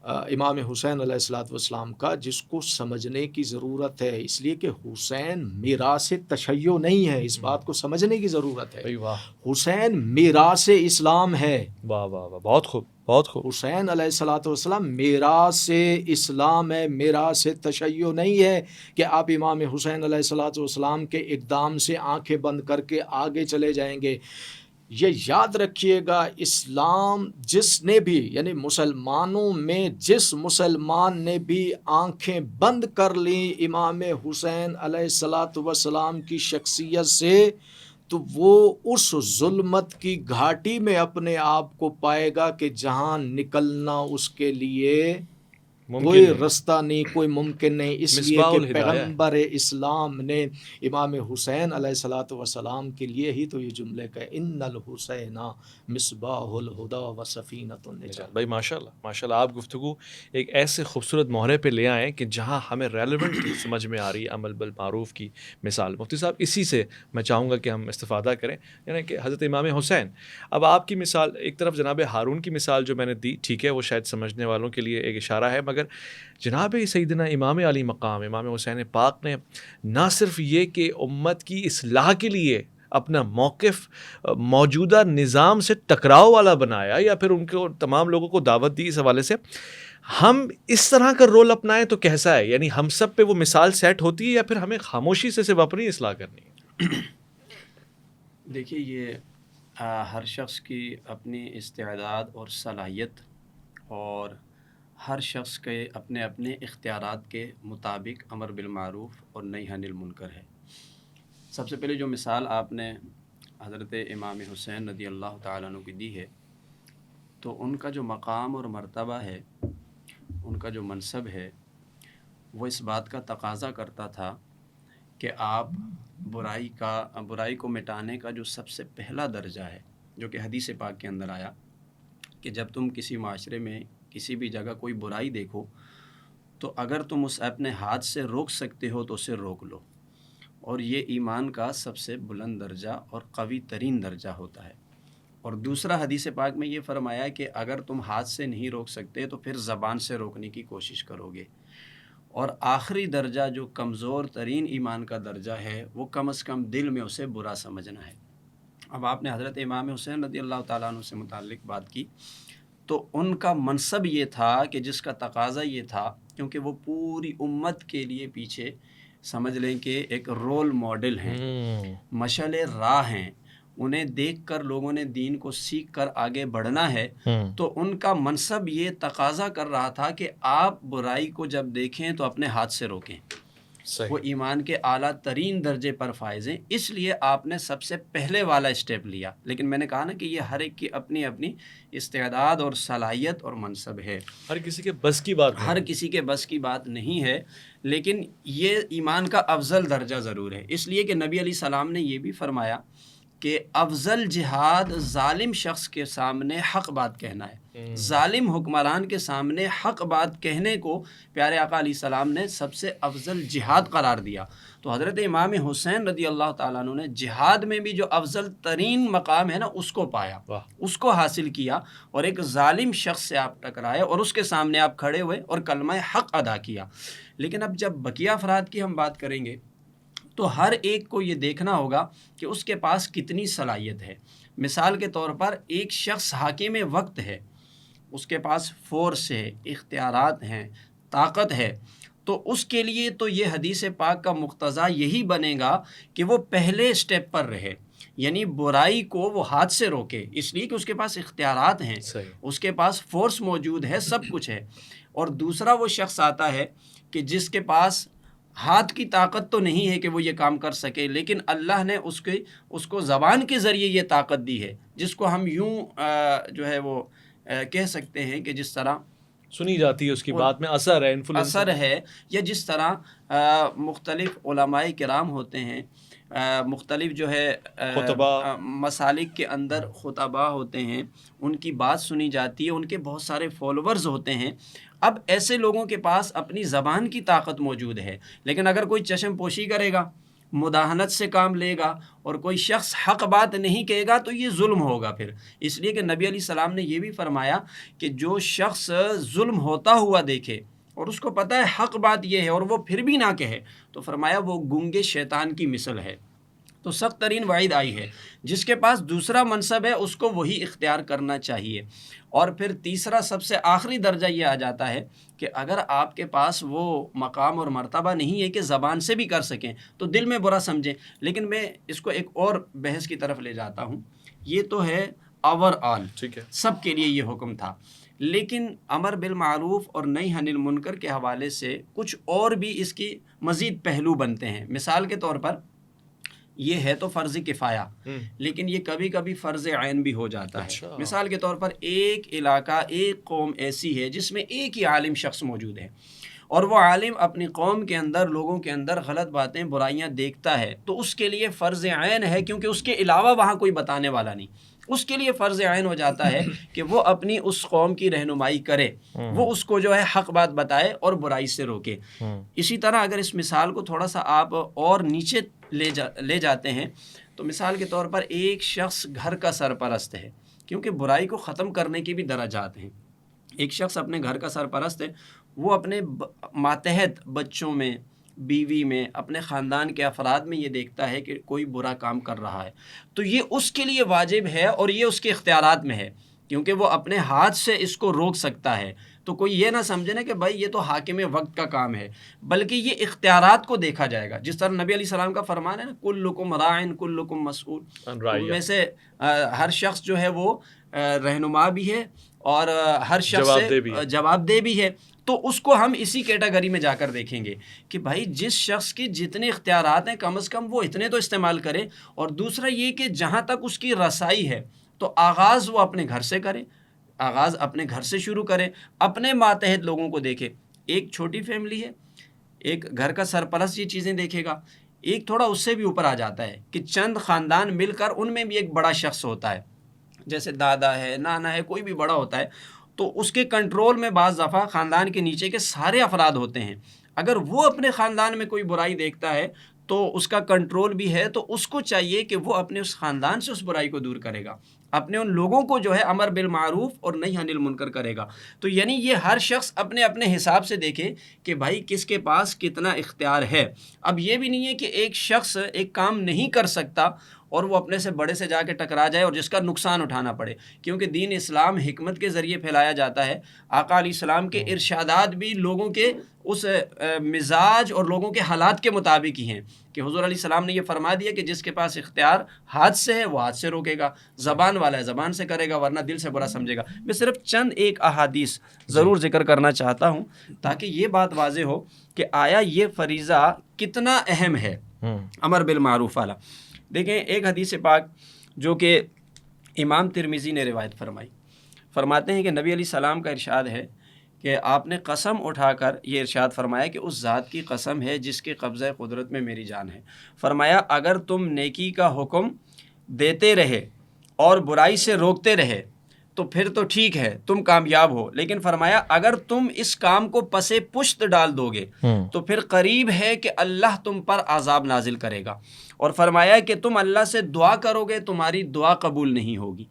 امام حسین علیہ الصلوۃ والسلام کا، جس کو سمجھنے کی ضرورت ہے، اس لیے کہ حسین میراث تشیع نہیں ہے، اس بات کو سمجھنے کی ضرورت ہے. واہ حسین میراث اسلام ہے. واہ واہ واہ، بہت خوب بہت خوب. حسین علیہ الصلوۃ والسلام میراث اسلام ہے، میراث تشیع نہیں ہے کہ آپ امام حسین علیہ الصلوۃ والسلام کے اقدام سے آنکھیں بند کر کے آگے چلے جائیں گے. یہ یاد رکھیے گا، اسلام جس نے بھی، یعنی مسلمانوں میں جس مسلمان نے بھی آنکھیں بند کر لیں امام حسین علیہ الصلوۃ والسلام کی شخصیت سے، تو وہ اس ظلمت کی گھاٹی میں اپنے آپ کو پائے گا کہ جہاں نکلنا اس کے لیے کوئی رستہ نہیں، کوئی ممکن نہیں. اس لیے کہ پیغمبر اسلام نے امام حسین علیہ الصلوۃ والسلام کے لیے ہی تو یہ جملے کہ ان الحسین مصباح الہدی و سفینۃ النجات. بھائی ماشاء اللہ ماشاء اللہ، آپ گفتگو ایک ایسے خوبصورت محرے پہ لے آئیں کہ جہاں ہمیں ریلیونٹ سمجھ میں آ رہی ہے عمل بالمعروف کی مثال. مفتی صاحب، اسی سے میں چاہوں گا کہ ہم استفادہ کریں، یعنی کہ حضرت امام حسین. اب آپ کی مثال، ایک طرف جناب ہارون کی مثال جو میں نے دی، ٹھیک ہے وہ شاید سمجھنے والوں کے لیے ایک اشارہ ہے، مگر جناب سیدنا امام علی مقام امام حسین پاک نے نہ صرف یہ کہ امت کی اصلاح کے لیے اپنا موقف موجودہ نظام سے ٹکراؤ والا بنایا، یا پھر ان کو تمام لوگوں کو دعوت دی اس حوالے سے ہم اس طرح کا رول اپنائیں تو کیسا ہے؟ یعنی ہم سب پہ وہ مثال سیٹ ہوتی ہے یا پھر ہمیں خاموشی سے صرف اپنی اصلاح کرنی ہے؟ دیکھیے، یہ ہر شخص کی اپنی استعداد اور صلاحیت، اور ہر شخص کے اپنے اپنے اختیارات کے مطابق امر بالمعروف اور نہی عن المنکر ہے. سب سے پہلے جو مثال آپ نے حضرت امام حسین رضی اللہ تعالیٰ عنہ کی دی ہے، تو ان کا جو مقام اور مرتبہ ہے، ان کا جو منصب ہے، وہ اس بات کا تقاضا کرتا تھا کہ آپ برائی کو مٹانے کا جو سب سے پہلا درجہ ہے، جو کہ حدیث پاک کے اندر آیا کہ جب تم کسی معاشرے میں کسی بھی جگہ کوئی برائی دیکھو تو اگر تم اسے اپنے ہاتھ سے روک سکتے ہو تو اسے روک لو. اور یہ ایمان کا سب سے بلند درجہ اور قوی ترین درجہ ہوتا ہے. اور دوسرا حدیث پاک میں یہ فرمایا کہ اگر تم ہاتھ سے نہیں روک سکتے تو پھر زبان سے روکنے کی کوشش کرو گے. اور آخری درجہ جو کمزور ترین ایمان کا درجہ ہے، وہ کم از کم دل میں اسے برا سمجھنا ہے. اب آپ نے حضرت امام حسین رضی اللہ تعالیٰ عنہ سے متعلق بات کی، تو ان کا منصب یہ تھا کہ جس کا تقاضا یہ تھا، کیونکہ وہ پوری امت کے لیے پیچھے سمجھ لیں کہ ایک رول ماڈل ہیں، مشعل راہ ہیں، انہیں دیکھ کر لوگوں نے دین کو سیکھ کر آگے بڑھنا ہے. تو ان کا منصب یہ تقاضا کر رہا تھا کہ آپ برائی کو جب دیکھیں تو اپنے ہاتھ سے روکیں. وہ ایمان کے اعلیٰ ترین درجے پر فائز ہیں، اس لیے آپ نے سب سے پہلے والا اسٹیپ لیا. لیکن میں نے کہا نا کہ یہ ہر ایک کی اپنی اپنی استعداد اور صلاحیت اور منصب ہے، ہر کسی کے بس کی بات ہر کسی کے بس کی بات نہیں ہے. لیکن یہ ایمان کا افضل درجہ ضرور ہے، اس لیے کہ نبی علیہ السلام نے یہ بھی فرمایا کہ افضل جہاد ظالم شخص کے سامنے حق بات کہنا ہے. ظالم حکمران کے سامنے حق بات کہنے کو پیارے آقا علیہ السلام نے سب سے افضل جہاد قرار دیا. تو حضرت امام حسین رضی اللہ تعالیٰ عنہ نے جہاد میں بھی جو افضل ترین مقام ہے نا، اس کو پایا، اس کو حاصل کیا، اور ایک ظالم شخص سے آپ ٹکرائے اور اس کے سامنے آپ کھڑے ہوئے اور کلمہ حق ادا کیا. لیکن اب جب بقیہ افراد کی ہم بات کریں گے تو ہر ایک کو یہ دیکھنا ہوگا کہ اس کے پاس کتنی صلاحیت ہے. مثال کے طور پر ایک شخص حاکم وقت ہے، اس کے پاس فورس ہے، اختیارات ہیں، طاقت ہے، تو اس کے لیے تو یہ حدیث پاک کا مقتضا یہی بنے گا کہ وہ پہلے اسٹیپ پر رہے، یعنی برائی کو وہ ہاتھ سے روکے، اس لیے کہ اس کے پاس اختیارات ہیں، اس کے پاس فورس موجود ہے، سب کچھ ہے. اور دوسرا وہ شخص آتا ہے کہ جس کے پاس ہاتھ کی طاقت تو نہیں ہے کہ وہ یہ کام کر سکے، لیکن اللہ نے اس کو زبان کے ذریعے یہ طاقت دی ہے، جس کو ہم یوں جو ہے وہ کہہ سکتے ہیں کہ جس طرح سنی جاتی ہے، اس کی بات میں اثر ہے، اثر ہے، یا جس طرح مختلف علماء کرام ہوتے ہیں مختلف جو ہے خطبہ مسالک کے اندر خطبہ ہوتے ہیں، ان کی بات سنی جاتی ہے، ان کے بہت سارے فالوورز ہوتے ہیں. اب ایسے لوگوں کے پاس اپنی زبان کی طاقت موجود ہے، لیکن اگر کوئی چشم پوشی کرے گا، مداہنت سے کام لے گا اور کوئی شخص حق بات نہیں کہے گا تو یہ ظلم ہوگا پھر. اس لیے کہ نبی علیہ السلام نے یہ بھی فرمایا کہ جو شخص ظلم ہوتا ہوا دیکھے اور اس کو پتہ ہے حق بات یہ ہے اور وہ پھر بھی نہ کہے، تو فرمایا وہ گونگے شیطان کی مثل ہے. تو سخت ترین وعید آئی ہے. جس کے پاس دوسرا منصب ہے اس کو وہی اختیار کرنا چاہیے. اور پھر تیسرا سب سے آخری درجہ یہ آ جاتا ہے کہ اگر آپ کے پاس وہ مقام اور مرتبہ نہیں ہے کہ زبان سے بھی کر سکیں تو دل میں برا سمجھیں. لیکن میں اس کو ایک اور بحث کی طرف لے جاتا ہوں. یہ تو ہے اوور آل، ٹھیک ہے، سب کے لیے یہ حکم تھا، لیکن امر بالمعروف اور نہی عن المنکر کے حوالے سے کچھ اور بھی اس کی مزید پہلو بنتے ہیں. مثال کے طور پر یہ ہے تو فرض کفایہ، لیکن یہ کبھی کبھی فرض عین بھی ہو جاتا ہے. مثال کے طور پر ایک علاقہ، ایک قوم ایسی ہے جس میں ایک ہی عالم شخص موجود ہے اور وہ عالم اپنی قوم کے اندر، لوگوں کے اندر غلط باتیں، برائیاں دیکھتا ہے، تو اس کے لیے فرض عین ہے، کیونکہ اس کے علاوہ وہاں کوئی بتانے والا نہیں. اس کے لیے فرض عین ہو جاتا ہے کہ وہ اپنی اس قوم کی رہنمائی کرے، وہ اس کو جو ہے حق بات بتائے اور برائی سے روکے. اسی طرح اگر اس مثال کو تھوڑا سا آپ اور نیچے لے جاتے ہیں تو مثال کے طور پر ایک شخص گھر کا سرپرست ہے، کیونکہ برائی کو ختم کرنے کے بھی درجات ہیں. ایک شخص اپنے گھر کا سرپرست ہے، وہ اپنے ماتحت بچوں میں، بیوی میں، اپنے خاندان کے افراد میں یہ دیکھتا ہے کہ کوئی برا کام کر رہا ہے، تو یہ اس کے لیے واجب ہے اور یہ اس کے اختیارات میں ہے، کیونکہ وہ اپنے ہاتھ سے اس کو روک سکتا ہے. تو کوئی یہ نہ سمجھے نا کہ بھائی یہ تو حاکم وقت کا کام ہے، بلکہ یہ اختیارات کو دیکھا جائے گا. جس طرح نبی علیہ السلام کا فرمان ہے نا، کلکم راعٍ کلکم مسئول، ان میں سے ہر شخص جو ہے وہ رہنما بھی ہے اور ہر شخص جواب دہ بھی ہے. تو اس کو ہم اسی کیٹیگری میں جا کر دیکھیں گے کہ بھائی جس شخص کی جتنے اختیارات ہیں کم از کم وہ اتنے تو استعمال کرے. اور دوسرا یہ کہ جہاں تک اس کی رسائی ہے تو آغاز وہ اپنے گھر سے کرے، آغاز اپنے گھر سے شروع کرے، اپنے ماتحت لوگوں کو دیکھے. ایک چھوٹی فیملی ہے، ایک گھر کا سرپرست یہ چیزیں دیکھے گا. ایک تھوڑا اس سے بھی اوپر آ جاتا ہے کہ چند خاندان مل کر ان میں بھی ایک بڑا شخص ہوتا ہے، جیسے دادا ہے، نانا ہے، کوئی بھی بڑا ہوتا ہے، تو اس کے کنٹرول میں بعض دفعہ خاندان کے نیچے کے سارے افراد ہوتے ہیں. اگر وہ اپنے خاندان میں کوئی برائی دیکھتا ہے تو اس کا کنٹرول بھی ہے، تو اس کو چاہیے کہ وہ اپنے اس خاندان سے اس برائی کو دور کرے گا، اپنے ان لوگوں کو جو ہے امر بالمعروف اور نہی عن المنکر کرے گا. تو یعنی یہ ہر شخص اپنے اپنے حساب سے دیکھے کہ بھائی کس کے پاس کتنا اختیار ہے. اب یہ بھی نہیں ہے کہ ایک شخص ایک کام نہیں کر سکتا اور وہ اپنے سے بڑے سے جا کے ٹکرا جائے اور جس کا نقصان اٹھانا پڑے، کیونکہ دین اسلام حکمت کے ذریعے پھیلایا جاتا ہے. آقا علیہ السلام کے ارشادات بھی لوگوں کے اس مزاج اور لوگوں کے حالات کے مطابق ہی ہیں کہ حضور علیہ السلام نے یہ فرما دیا کہ جس کے پاس اختیار ہاتھ سے ہے وہ ہاتھ سے روکے گا، زبان والا ہے زبان سے کرے گا، ورنہ دل سے برا سمجھے گا. میں صرف چند ایک احادیث ضرور ذکر کرنا چاہتا ہوں تاکہ یہ بات واضح ہو کہ آیا یہ فریضہ کتنا اہم ہے امر بالمعروف والا. دیکھیں ایک حدیث پاک جو کہ امام ترمذی نے روایت فرماتے ہیں کہ نبی علیہ السلام کا ارشاد ہے کہ آپ نے قسم اٹھا کر یہ ارشاد فرمایا کہ اس ذات کی قسم ہے جس کے قبضہ قدرت میں میری جان ہے. فرمایا اگر تم نیکی کا حکم دیتے رہے اور برائی سے روکتے رہے تو پھر تو ٹھیک ہے، تم کامیاب ہو. لیکن فرمایا اگر تم اس کام کو پسے پشت ڈال دو گے تو پھر قریب ہے کہ اللہ تم پر عذاب نازل کرے گا. اور فرمایا کہ تم اللہ سے دعا کرو گے، تمہاری دعا قبول نہیں ہوگی.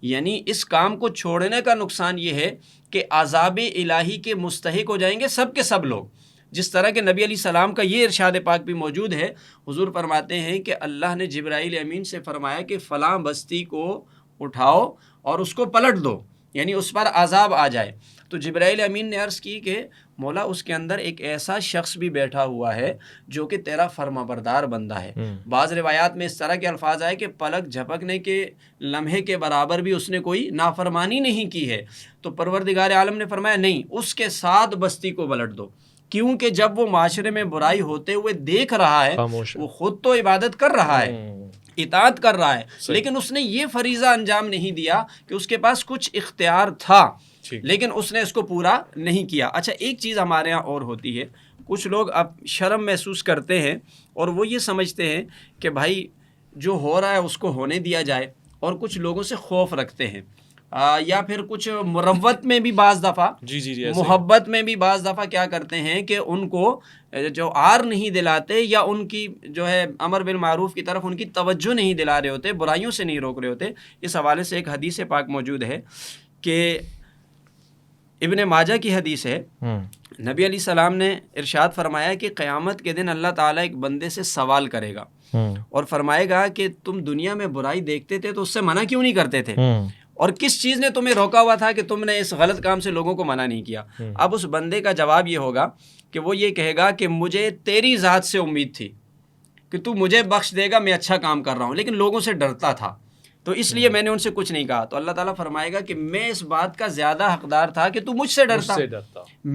یعنی اس کام کو چھوڑنے کا نقصان یہ ہے کہ عذاب الہی کے مستحق ہو جائیں گے سب کے سب لوگ. جس طرح کہ نبی علیہ السلام کا یہ ارشاد پاک بھی موجود ہے. حضور فرماتے ہیں کہ اللہ نے جبرائیل امین سے فرمایا کہ فلاں بستی کو اٹھاؤ اور اس کو پلٹ دو، یعنی اس پر عذاب آ جائے. تو جبرائیل امین نے عرض کی کہ مولا اس کے اندر ایک ایسا شخص بھی بیٹھا ہوا ہے جو کہ تیرا فرما بردار بندہ ہے. بعض روایات میں اس طرح کے الفاظ آئے کہ پلک جھپکنے کے لمحے کے برابر بھی اس نے کوئی نافرمانی نہیں کی ہے. تو پروردگار عالم نے فرمایا نہیں، اس کے ساتھ بستی کو پلٹ دو، کیونکہ جب وہ معاشرے میں برائی ہوتے ہوئے دیکھ رہا ہے وہ خود تو عبادت کر رہا ہے، اطاعت کر رہا ہے، لیکن اس نے یہ فریضہ انجام نہیں دیا کہ اس کے پاس کچھ اختیار تھا لیکن اس نے اس کو پورا نہیں کیا. اچھا ایک چیز ہمارے ہاں اور ہوتی ہے، کچھ لوگ اب شرم محسوس کرتے ہیں اور وہ یہ سمجھتے ہیں کہ بھائی جو ہو رہا ہے اس کو ہونے دیا جائے، اور کچھ لوگوں سے خوف رکھتے ہیں، یا پھر کچھ مروت میں بھی بعض دفعہ، جی جی جی، ایسے ہی۔ محبت میں بھی بعض دفعہ کیا کرتے ہیں کہ ان کو جو آر نہیں دلاتے، یا ان کی جو ہے امر بالمعروف کی طرف ان کی توجہ نہیں دلا رہے ہوتے، برائیوں سے نہیں روک رہے ہوتے۔ اس حوالے سے ایک حدیث پاک موجود ہے کہ ابن ماجہ کی حدیث ہے، نبی علیہ السلام نے ارشاد فرمایا کہ قیامت کے دن اللہ تعالیٰ ایک بندے سے سوال کرے گا اور فرمائے گا کہ تم دنیا میں برائی دیکھتے تھے تو اس سے منع کیوں نہیں کرتے تھے، اور کس چیز نے تمہیں روکا ہوا تھا کہ تم نے اس غلط کام سے لوگوں کو منع نہیں کیا۔ اب اس بندے کا جواب یہ ہوگا کہ وہ یہ کہے گا کہ مجھے تیری ذات سے امید تھی کہ تو مجھے بخش دے گا، میں اچھا کام کر رہا ہوں، لیکن لوگوں سے ڈرتا تھا تو اس لیے میں نے ان سے کچھ نہیں کہا۔ تو اللہ تعالیٰ فرمائے گا کہ میں اس بات کا زیادہ حقدار تھا کہ تو مجھ سے ڈرتا،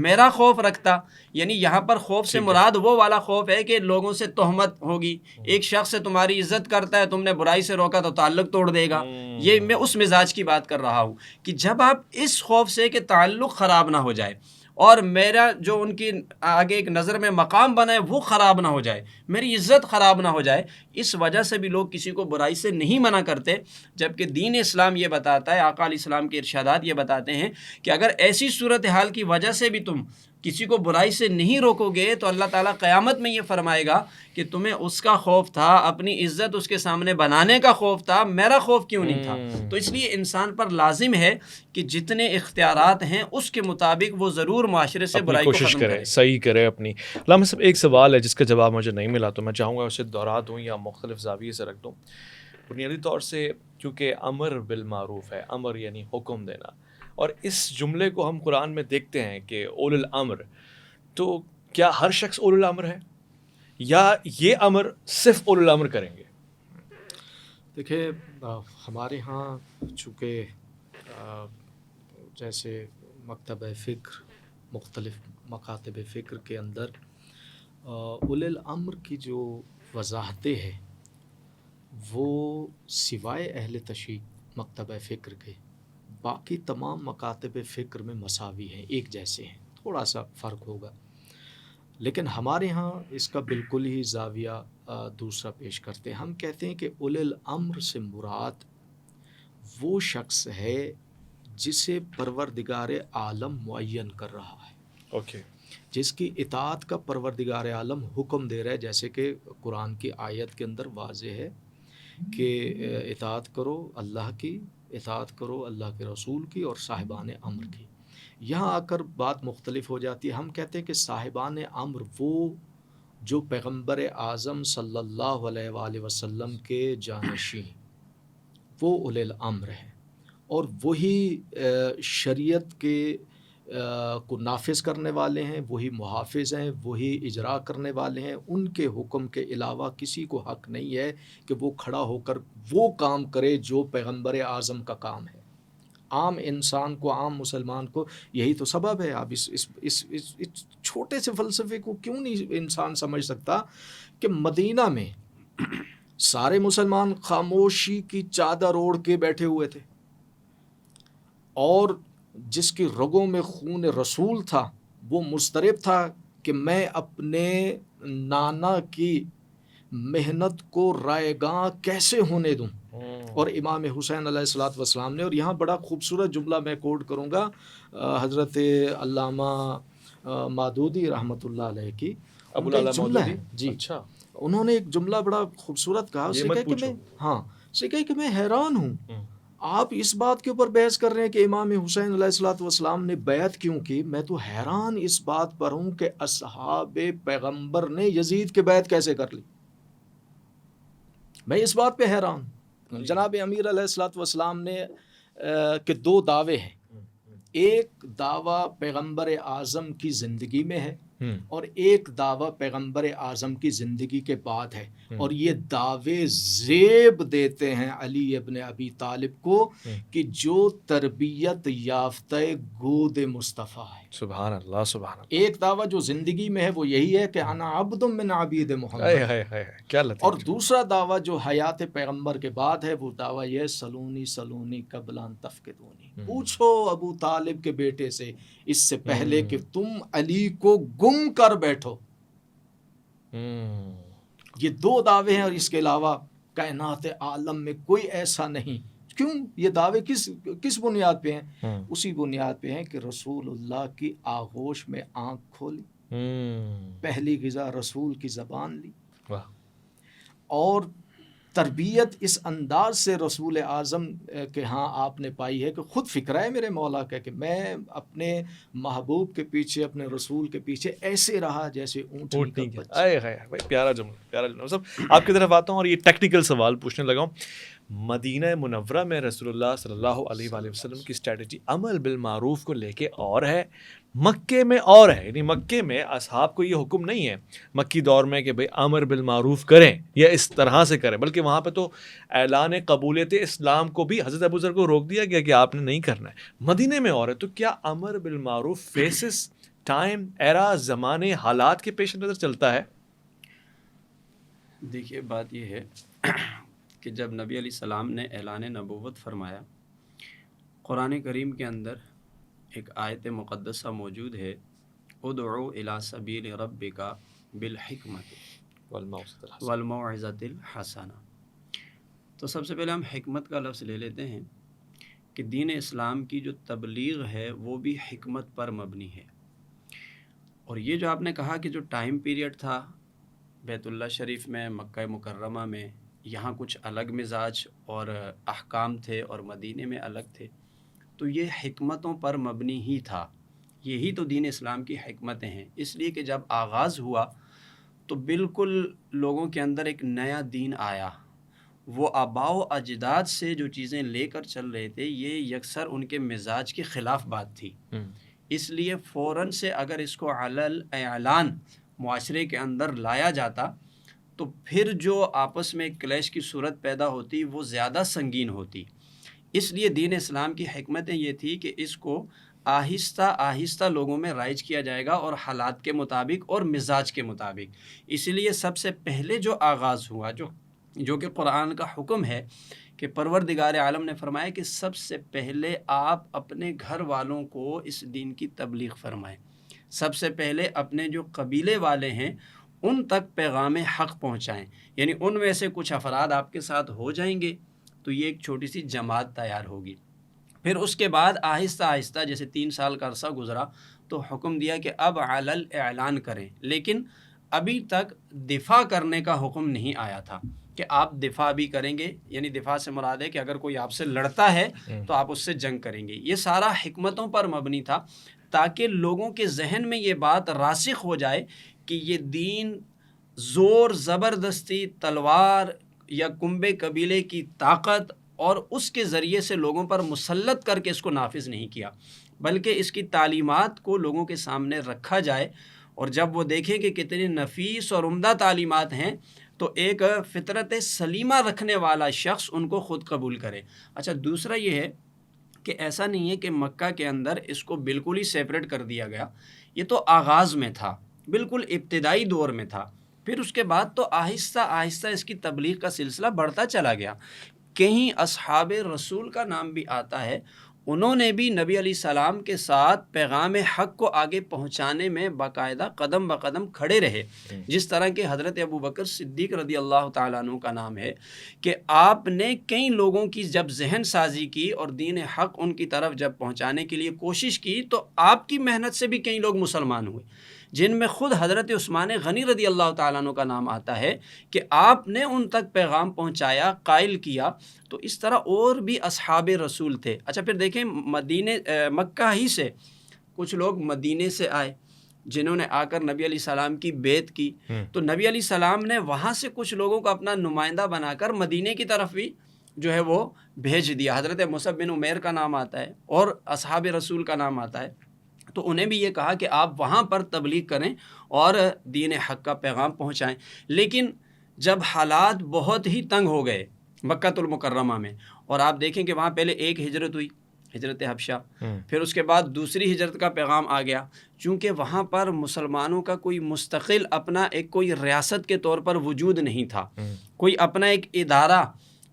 میرا خوف رکھتا۔ یعنی یہاں پر خوف سے مراد وہ والا خوف ہے کہ لوگوں سے تہمت ہوگی، ایک شخص سے تمہاری عزت کرتا ہے، تم نے برائی سے روکا تو تعلق توڑ دے گا۔ یہ میں اس مزاج کی بات کر رہا ہوں کہ جب آپ اس خوف سے کہ تعلق خراب نہ ہو جائے اور میرا جو ان کی آگے ایک نظر میں مقام بنا ہے وہ خراب نہ ہو جائے، میری عزت خراب نہ ہو جائے، اس وجہ سے بھی لوگ کسی کو برائی سے نہیں منع کرتے، جبکہ دین اسلام یہ بتاتا ہے، آقا علیہ السلام کے ارشادات یہ بتاتے ہیں کہ اگر ایسی صورتحال کی وجہ سے بھی تم کسی کو برائی سے نہیں روکو گے تو اللہ تعالیٰ قیامت میں یہ فرمائے گا کہ تمہیں اس کا خوف تھا، اپنی عزت اس کے سامنے بنانے کا خوف تھا، میرا خوف کیوں نہیں تھا؟ تو اس لیے انسان پر لازم ہے کہ جتنے اختیارات ہیں اس کے مطابق وہ ضرور معاشرے سے برائی کو کوشش ختم کرے، کرے۔ صحیح کرے اپنی۔ علامہ صاحب ایک سوال ہے جس کا جواب مجھے نہیں ملا تو میں چاہوں گا اسے دہرا دوں یا مختلف زاویے سے رکھ دوں۔ بنیادی طور سے کیونکہ امر بالمعروف ہے، امر یعنی حکم دینا، اور اس جملے کو ہم قرآن میں دیکھتے ہیں کہ اول الامر، تو کیا ہر شخص اول الامر ہے یا یہ امر صرف اول الامر کریں گے؟ دیکھیں ہمارے ہاں چونکہ جیسے مکتب فکر، مختلف مکاتب فکر کے اندر اول الامر کی جو وضاحتیں ہیں وہ سوائے اہل تشیع مکتب فکر کے باقی تمام مکاتب فکر میں مساوی ہیں، ایک جیسے ہیں، تھوڑا سا فرق ہوگا، لیکن ہمارے ہاں اس کا بالکل ہی زاویہ دوسرا پیش کرتے ہیں۔ ہم کہتے ہیں کہ اول الامر سے مراد وہ شخص ہے جسے پروردگار عالم معین کر رہا ہے، اوکے، جس کی اطاعت کا پروردگار عالم حکم دے رہا ہے، جیسے کہ قرآن کی آیت کے اندر واضح ہے کہ اطاعت کرو اللہ کی، اطاعت کرو اللہ کے رسول کی اور صاحبان امر کی۔ یہاں آ کر بات مختلف ہو جاتی ہے، ہم کہتے ہیں کہ صاحبان امر وہ جو پیغمبر اعظم صلی اللہ علیہ وآلہ وسلم کے جانشین، وہ اولی الامر ہیں، اور وہی شریعت کے کو نافذ کرنے والے ہیں، وہی محافظ ہیں، وہی اجرا کرنے والے ہیں۔ ان کے حکم کے علاوہ کسی کو حق نہیں ہے کہ وہ کھڑا ہو کر وہ کام کرے جو پیغمبر اعظم کا کام ہے۔ عام انسان کو، عام مسلمان کو یہی تو سبب ہے۔ اب اس چھوٹے سے فلسفے کو کیوں نہیں انسان سمجھ سکتا کہ مدینہ میں سارے مسلمان خاموشی کی چادر اوڑھ کے بیٹھے ہوئے تھے، اور جس کی رگوں میں خون رسول تھا وہ مضطرب تھا کہ میں اپنے نانا کی محنت کو رائے گاں کیسے ہونے دوں، اور امام حسین علیہ الصلوۃ والسلام نے، اور یہاں بڑا خوبصورت جملہ میں کوٹ کروں گا حضرت علامہ مودودی رحمۃ اللہ علیہ کی، ابو ان کا ایک العلا جملہ ہے مودودی، جی، اچھا، انہوں نے ایک جملہ بڑا خوبصورت کہا، یہ اسے مت کہا کہ پوچھو۔ اسے کہا کہ میں حیران ہوں آپ اس بات کے اوپر بحث کر رہے ہیں کہ امام حسین علیہ الصلوۃ والسلام نے بیعت کیوں کی، میں تو حیران اس بات پر ہوں کہ اصحاب پیغمبر نے یزید کے بیعت کیسے کر لی، میں اس بات پہ حیران ہوں۔ جناب امیر علیہ الصلوۃ والسلام نے کہ دو دعوے ہیں، ایک دعویٰ پیغمبر اعظم کی زندگی میں ہے اور ایک دعویٰ پیغمبر اعظم کی زندگی کے بعد ہے، اور یہ دعوے زیب دیتے ہیں علی ابن ابی طالب کو کہ جو تربیت یافتہ گود مصطفیٰ ہے۔ سبحان اللہ، سبحان اللہ۔ ایک دعویٰ جو زندگی میں ہے وہ یہی ہے کہ انا عبد من عبید محمد، کیا لطیف، اور دوسرا دعویٰ جو حیات پیغمبر کے بعد ہے وہ دعویٰ یہ ہے سلونی سلونی قبل ان تفقدونی، پوچھو ابو طالب کے بیٹے سے اس سے پہلے کہ تم علی کو گم کر بیٹھو. یہ 2 دعوے ہیں اور اس کے علاوہ کائنات عالم میں کوئی ایسا نہیں. کیوں یہ دعوے کس بنیاد پہ ہیں؟ اسی بنیاد پہ ہیں کہ رسول اللہ کی آغوش میں آنکھ کھولی، پہلی غذا رسول کی زبان لی، اور تربیت اس انداز سے رسول اعظم کے ہاں آپ نے پائی ہے کہ خود فکرہ ہے میرے مولا کا کہ میں اپنے محبوب کے پیچھے، اپنے رسول کے پیچھے ایسے رہا جیسے اونٹنی کا بچہ. پیارا جملہ. صاحب آپ کی طرف آتا ہوں اور یہ ٹیکنیکل سوال پوچھنے لگا ہوں. مدینہ منورہ میں رسول اللہ صلی اللہ علیہ وآلہ وسلم کی اسٹریٹجی عمل بالمعروف کو لے کے اور ہے، مکے میں اور ہے. یعنی مکے میں اصحاب کو یہ حکم نہیں ہے مکی دور میں کہ بھئی امر بالمعروف کریں یا اس طرح سے کریں، بلکہ وہاں پہ تو اعلان قبولیت اسلام کو بھی حضرت ابوذر کو روک دیا گیا کہ آپ نے نہیں کرنا ہے. مدینہ میں اور ہے، تو کیا امر بالمعروف فیسز ٹائم، ایرا، زمانے، حالات کے پیش نظر چلتا ہے؟ دیکھیے بات یہ ہے کہ جب نبی علیہ السلام نے اعلان نبوت فرمایا، قرآن کریم کے اندر ایک آیت مقدسہ موجود ہے، ادعو الی سبیل ربک بالحکمت والموعظۃ الحسنہ. تو سب سے پہلے ہم حکمت کا لفظ لے لیتے ہیں کہ دین اسلام کی جو تبلیغ ہے وہ بھی حکمت پر مبنی ہے. اور یہ جو آپ نے کہا کہ جو ٹائم پیریڈ تھا بیت اللہ شریف میں، مکہ مکرمہ میں، یہاں کچھ الگ مزاج اور احکام تھے اور مدینے میں الگ تھے، تو یہ حکمتوں پر مبنی ہی تھا. یہی تو دین اسلام کی حکمتیں ہیں. اس لیے کہ جب آغاز ہوا تو بالکل لوگوں کے اندر ایک نیا دین آیا. وہ آباء و اجداد سے جو چیزیں لے کر چل رہے تھے یہ یکسر ان کے مزاج کے خلاف بات تھی. اس لیے فوراً سے اگر اس کو علل اعلان معاشرے کے اندر لایا جاتا تو پھر جو آپس میں کلیش کی صورت پیدا ہوتی وہ زیادہ سنگین ہوتی. اس لیے دین اسلام کی حکمتیں یہ تھی کہ اس کو آہستہ آہستہ لوگوں میں رائج کیا جائے گا اور حالات کے مطابق اور مزاج کے مطابق. اس لیے سب سے پہلے جو آغاز ہوا جو کہ قرآن کا حکم ہے کہ پروردگار عالم نے فرمایا کہ سب سے پہلے آپ اپنے گھر والوں کو اس دین کی تبلیغ فرمائیں. سب سے پہلے اپنے جو قبیلے والے ہیں ان تک پیغام حق پہنچائیں. یعنی ان میں سے کچھ افراد آپ کے ساتھ ہو جائیں گے تو یہ ایک چھوٹی سی جماعت تیار ہوگی. پھر اس کے بعد آہستہ آہستہ جیسے 3 سال کا عرصہ گزرا تو حکم دیا کہ اب علل اعلان کریں. لیکن ابھی تک دفاع کرنے کا حکم نہیں آیا تھا کہ آپ دفاع بھی کریں گے. یعنی دفاع سے مراد ہے کہ اگر کوئی آپ سے لڑتا ہے تو آپ اس سے جنگ کریں گے. یہ سارا حکمتوں پر مبنی تھا تاکہ لوگوں کے ذہن میں یہ بات راسخ ہو جائے کہ یہ دین زور، زبردستی، تلوار یا کنبے قبیلے کی طاقت اور اس کے ذریعے سے لوگوں پر مسلط کر کے اس کو نافذ نہیں کیا، بلکہ اس کی تعلیمات کو لوگوں کے سامنے رکھا جائے. اور جب وہ دیکھیں کہ کتنی نفیس اور عمدہ تعلیمات ہیں تو ایک فطرت سلیمہ رکھنے والا شخص ان کو خود قبول کرے. اچھا، دوسرا یہ ہے کہ ایسا نہیں ہے کہ مکہ کے اندر اس کو بالکل ہی سیپریٹ کر دیا گیا. یہ تو آغاز میں تھا، بالکل ابتدائی دور میں تھا. پھر اس کے بعد تو آہستہ آہستہ اس کی تبلیغ کا سلسلہ بڑھتا چلا گیا. کہیں اصحاب رسول کا نام بھی آتا ہے، انہوں نے بھی نبی علیہ السلام کے ساتھ پیغام حق کو آگے پہنچانے میں باقاعدہ قدم بقدم کھڑے رہے. جس طرح کہ حضرت ابوبکر صدیق رضی اللہ تعالیٰ عنہ کا نام ہے کہ آپ نے کئی لوگوں کی جب ذہن سازی کی اور دین حق ان کی طرف جب پہنچانے کے لیے کوشش کی تو آپ کی محنت سے بھی کئی لوگ مسلمان ہوئے، جن میں خود حضرت عثمان غنی رضی اللہ تعالیٰ عنہ کا نام آتا ہے کہ آپ نے ان تک پیغام پہنچایا، قائل کیا. تو اس طرح اور بھی اصحاب رسول تھے. اچھا، پھر دیکھیں مکہ ہی سے کچھ لوگ مدینے سے آئے جنہوں نے آ کر نبی علیہ السلام کی بیعت کی. تو نبی علیہ السلام نے وہاں سے کچھ لوگوں کو اپنا نمائندہ بنا کر مدینے کی طرف بھی جو ہے وہ بھیج دیا. حضرت مصعب بن عمیر کا نام آتا ہے اور اصحاب رسول کا نام آتا ہے. تو انہیں بھی یہ کہا کہ آپ وہاں پر تبلیغ کریں اور دین حق کا پیغام پہنچائیں. لیکن جب حالات بہت ہی تنگ ہو گئے مکہ المکرمہ میں، اور آپ دیکھیں کہ وہاں پہلے ایک ہجرت ہوئی، ہجرت حبشہ، پھر اس کے بعد دوسری ہجرت کا پیغام آ گیا. چونکہ وہاں پر مسلمانوں کا کوئی مستقل اپنا ایک کوئی ریاست کے طور پر وجود نہیں تھا، کوئی اپنا ایک ادارہ،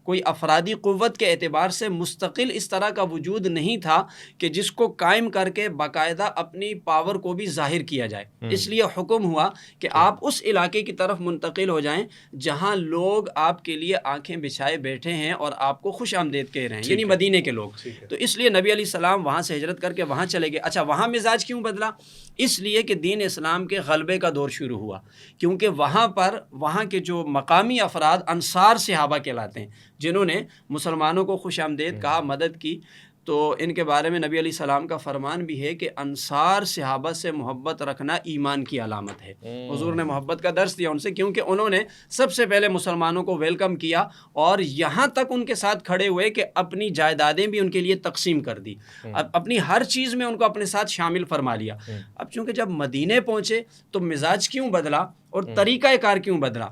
کوئی افرادی قوت کے اعتبار سے مستقل اس طرح کا وجود نہیں تھا کہ جس کو قائم کر کے باقاعدہ اپنی پاور کو بھی ظاہر کیا جائے. اس لیے حکم ہوا کہ آپ اس علاقے کی طرف منتقل ہو جائیں جہاں لوگ آپ کے لیے آنکھیں بچھائے بیٹھے ہیں اور آپ کو خوش آمدید کہہ رہے ہیں, یعنی مدینے کے لوگ. تو اس لیے نبی علیہ السلام وہاں سے ہجرت کر کے وہاں چلے گئے. اچھا, وہاں مزاج کیوں بدلا؟ اس لیے کہ دین اسلام کے غلبے کا دور شروع ہوا, کیونکہ وہاں کے جو مقامی افراد انصار صحابہ کہلاتے ہیں, جنہوں نے مسلمانوں کو خوش آمدید کہا, مدد کی. تو ان کے بارے میں نبی علیہ السلام کا فرمان بھی ہے کہ انصار صحابہ سے محبت رکھنا ایمان کی علامت ہے. حضور نے محبت کا درس دیا ان سے, کیونکہ انہوں نے سب سے پہلے مسلمانوں کو ویلکم کیا اور یہاں تک ان کے ساتھ کھڑے ہوئے کہ اپنی جائیدادیں بھی ان کے لیے تقسیم کر دی, اپنی ہر چیز میں ان کو اپنے ساتھ شامل فرما لیا. اب چونکہ جب مدینے پہنچے تو مزاج کیوں بدلا اور طریقہ کار کیوں بدلا؟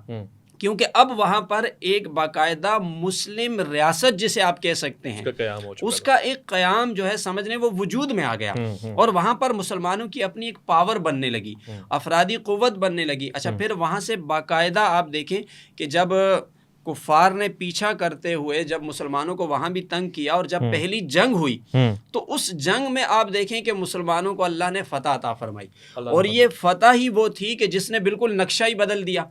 کیونکہ اب وہاں پر ایک باقاعدہ مسلم ریاست جسے آپ کہہ سکتے ہیں, اس کا ایک قیام جو ہے سمجھ لیں وہ وجود میں آ گیا, اور وہاں پر مسلمانوں کی اپنی ایک پاور بننے لگی, افرادی قوت بننے لگی. اچھا, پھر وہاں سے باقاعدہ آپ دیکھیں کہ جب کفار نے پیچھا کرتے ہوئے جب مسلمانوں کو وہاں بھی تنگ کیا, اور جب پہلی جنگ ہوئی تو اس جنگ میں آپ دیکھیں کہ مسلمانوں کو اللہ نے فتح عطا فرمائی, اور یہ فتح ہی وہ تھی کہ جس نے بالکل نقشہ ہی بدل دیا.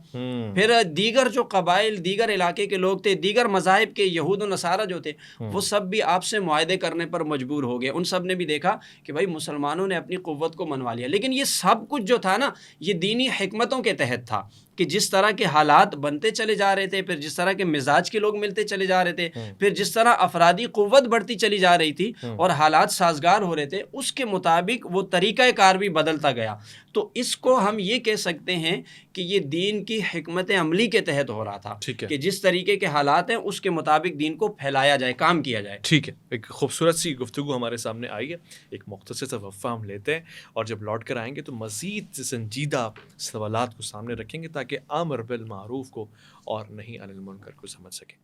پھر دیگر جو قبائل, دیگر علاقے کے لوگ تھے, دیگر مذاہب کے یہود و نصارہ جو تھے, وہ سب بھی آپ سے معاہدے کرنے پر مجبور ہو گئے. ان سب نے بھی دیکھا کہ بھائی مسلمانوں نے اپنی قوت کو منوا لیا. لیکن یہ سب کچھ جو تھا نا, یہ دینی حکمتوں کے تحت تھا کہ جس طرح کے حالات بنتے چلے جا رہے تھے, پھر جس طرح کے مزاج کے لوگ ملتے چلے جا رہے تھے, پھر جس طرح افرادی قوت بڑھتی چلی جا رہی تھی اور حالات سازگار ہو رہے تھے, اس کے مطابق وہ طریقہ کار بھی بدلتا گیا. تو اس کو ہم یہ کہہ سکتے ہیں کہ یہ دین کی حکمت عملی کے تحت ہو رہا تھا کہ جس طریقے کے حالات ہیں اس کے مطابق دین کو پھیلایا جائے, کام کیا جائے. ٹھیک ہے, ایک خوبصورت سی گفتگو ہمارے سامنے آئی ہے, ایک مختصر سا وقفہ ہم لیتے ہیں, اور جب لوٹ کر آئیں گے تو مزید سنجیدہ سوالات کو سامنے رکھیں گے تاکہ امر بالمعروف کو اور نہیں عن المنکر کو سمجھ سکیں.